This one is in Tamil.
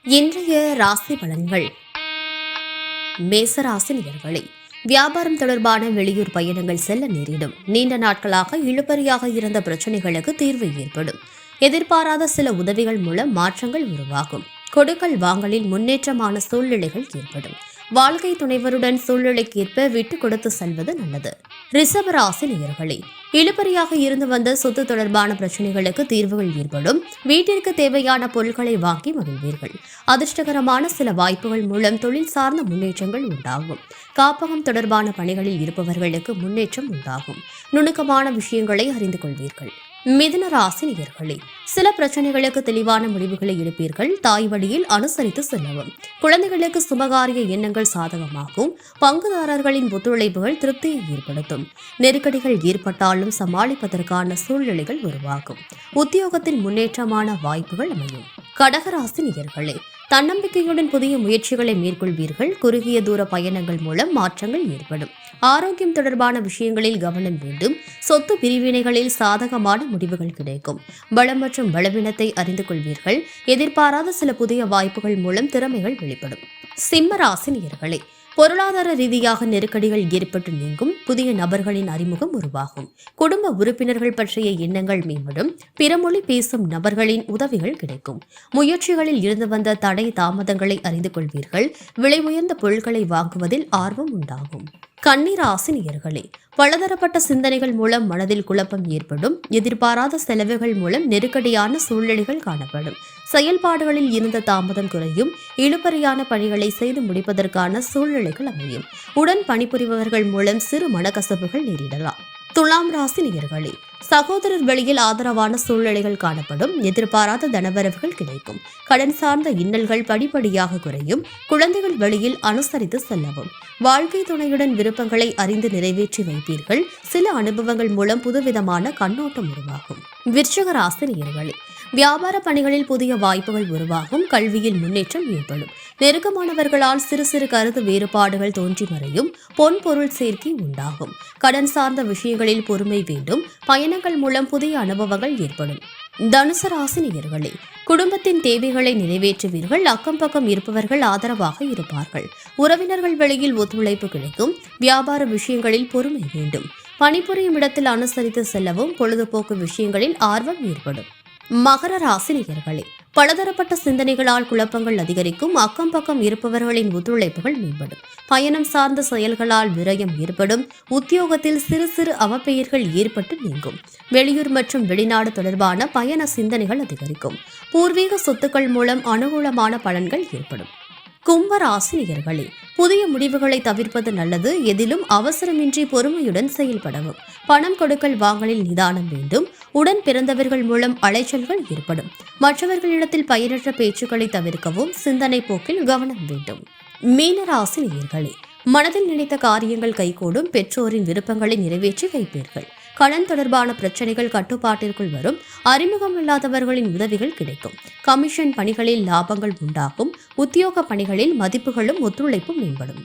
இன்றைய ராசி பலன்கள். மேசராசி நேயர்களே, வியாபாரம் தொடர்பான வெளியூர் பயணங்கள் செல்ல நேரிடும். நீண்ட நாட்களாக இழுபறியாக இருந்த பிரச்சனைகளுக்கு தீர்வு ஏற்படும். எதிர்பாராத சில உதவிகள் மூலம் மாற்றங்கள் உருவாகும். கொடுக்கல் வாங்கலில் முன்னேற்றமான சூழ்நிலைகள் ஏற்படும். வாழ்க்கை துணைவருடன் சூழ்நிலைக்கேற்ப விட்டு கொடுத்து செல்வது நல்லது. ரிஷப ராசி நேயர்களே, இழுபறியாக இருந்து வந்த சொத்து தொடர்பான பிரச்சனைகளுக்கு தீர்வுகள் ஏற்படும். வீட்டிற்கு தேவையான பொருட்களை வாங்கி மகிழ்வீர்கள். அதிர்ஷ்டகரமான சில வாய்ப்புகள் மூலம் தொழில் சார்ந்த முன்னேற்றங்கள் உண்டாகும். காப்பகம் தொடர்பான பணிகளில் இருப்பவர்களுக்கு முன்னேற்றம் உண்டாகும். நுணுக்கமான விஷயங்களை அறிந்து கொள்வீர்கள். மிதுன ராசி நேயர்களே, சில பிரச்சனைகளுக்கு தெளிவான முடிவுகளை எடுப்பீர்கள். தாய் வழியில் அனுசரித்து செல்லவும். குழந்தைகளுக்கு சுபகாரிய எண்ணங்கள் சாதகமாகும். பங்குதாரர்களின் ஒத்துழைப்புகள் திருப்தியை ஏற்படுத்தும். நெருக்கடிகள் ஏற்பட்டாலும் சமாளிப்பதற்கான சூழ்நிலைகள் உருவாகும். உத்தியோகத்தில் முன்னேற்றமான வாய்ப்புகள் அமையும். கடகராசி நேயர்களே, தன்னம்பிக்கையுடன் புதிய முயற்சிகளை மேற்கொள்வீர்கள். குறுகிய தூர பயணங்கள் மூலம் மாற்றங்கள் ஏற்படும். ஆரோக்கியம் தொடர்பான விஷயங்களில் கவனம் வேண்டும். சொத்து பிரிவினைகளில் சாதகமான முடிவுகள் கிடைக்கும். பலம் மற்றும் பலவீனத்தை அறிந்து கொள்வீர்கள். எதிர்பாராத சில புதிய வாய்ப்புகள் மூலம் திறமைகள் வெளிப்படும். சிம்ம ராசி நேயர்களே, பொருளாதார ரீதியாக நெருக்கடிகள் ஏற்பட்டு நீங்கும். புதிய நபர்களின் அறிமுகம் உருவாகும். குடும்ப உறுப்பினர்கள் பற்றிய எண்ணங்கள் மேம்படும். பிறமொழி பேசும் நபர்களின் உதவிகள் கிடைக்கும். முயற்சிகளில் இருந்து வந்த தடை தாமதங்களை அறிந்து கொள்வீர்கள். விலை உயர்ந்த பொருட்களை வாங்குவதில் ஆர்வம் உண்டாகும். கன்னிராசி நேயர்களே, பலதரப்பட்ட சிந்தனைகள் மூலம் மனதில் குழப்பம் ஏற்படும். எதிர்பாராத செலவுகள் மூலம் நெருக்கடியான சூழ்நிலைகள் காணப்படும். செயல்பாடுகளில் இருந்த தாமதம் குறையும். இழுபறியான பணிகளை செய்து முடிப்பதற்கான சூழ்நிலைகள் அமையும். உடன் பணிபுரிபவர்கள் மூலம் சிறு மனக்கசப்புகள் நேரிடலாம். துலாம் ராசி நேயர்களே, சகோதரர் வழியில் ஆதரவான சூழ்நிலைகள் காணப்படும். எதிர்பாராத தனவரவுகள் கிடைக்கும். கடன் சார்ந்த இன்னல்கள் படிப்படியாக குறையும். குழந்தைகள் வழியில் அனுசரித்து செல்லவும். வாழ்க்கை துணையுடன் விருப்பங்களை அறிந்து நிறைவேற்றி வைப்பீர்கள். சில அனுபவங்கள் மூலம் புதுவிதமான கண்ணோட்டம் உருவாகும். விருச்சிக ராசி நேயர்களே, வியாபார பணிகளில் புதிய வாய்ப்புகள் உருவாகும். கல்வியில் முன்னேற்றம் ஏற்படும். நெருக்கமானவர்களால் சிறு சிறு கருத்து வேறுபாடுகள் தோன்றி மறையும். பொன் பொருள் சேர்க்கை உண்டாகும். கடன் சார்ந்த விஷயங்களில் பொறுமை வேண்டும். பயணங்கள் மூலம் புதிய அனுபவங்கள் ஏற்படும். தனுசு ராசி நேயர்களே, குடும்பத்தின் தேவைகளை நிறைவேற்றுவீர்கள். அக்கம் பக்கம் இருப்பவர்கள் ஆதரவாக இருப்பார்கள். உறவினர்கள் வழியில் ஒத்துழைப்பு கிடைக்கும். வியாபார விஷயங்களில் பொறுமை வேண்டும். பணிபுரியும் இடத்தில் அனுசரித்து செல்லவும். பொழுதுபோக்கு விஷயங்களில் ஆர்வம் ஏற்படும். மகர ராசி நேயர்களே, பலதரப்பட்ட சிந்தனைகளால் குழப்பங்கள் அதிகரிக்கும். அக்கம் பக்கம் இருப்பவர்களின் ஒத்துழைப்புகள் மேம்படும். பயணம் சார்ந்த செயல்களால் விரயம் ஏற்படும். உத்தியோகத்தில் சிறு சிறு அவப்பெயர்கள் ஏற்பட்டு நீங்கும். வெளியூர் மற்றும் வெளிநாடு தொடர்பான பயண சிந்தனைகள் அதிகரிக்கும். பூர்வீக சொத்துக்கள் மூலம் அனுகூலமான பலன்கள் ஏற்படும். கும்ப ராசி நேயர்களே, புதிய முடிவுகளை தவிர்ப்பது நல்லது. எதிலும் அவசரமின்றி பொறுமையுடன் செயல்படவும். பணம் கொடுக்கல் வாங்கலில் நிதானம் வேண்டும். உடன் பிறந்தவர்கள் மூலம் அலைச்சல்கள் ஏற்படும். மற்றவர்களிடத்தில் பயனற்ற பேச்சுக்களை தவிர்க்கவும். சிந்தனை போக்கில் கவனம் வேண்டும். மீன ராசி நேயர்களே, மனதில் நினைத்த காரியங்கள் கைகூடும். பெற்றோரின் விருப்பங்களை நிறைவேற்றி வைப்பீர்கள். கடன் தொடர்பான பிரச்சனைகள் கட்டுப்பாட்டிற்குள் வரும். அறிமுகம் இல்லாதவர்களின் உதவிகள் கிடைக்கும். கமிஷன் பணிகளில் லாபங்கள் உண்டாகும். உத்தியோக பணிகளில் மதிப்புகளும் ஒத்துழைப்பும் மேம்படும்.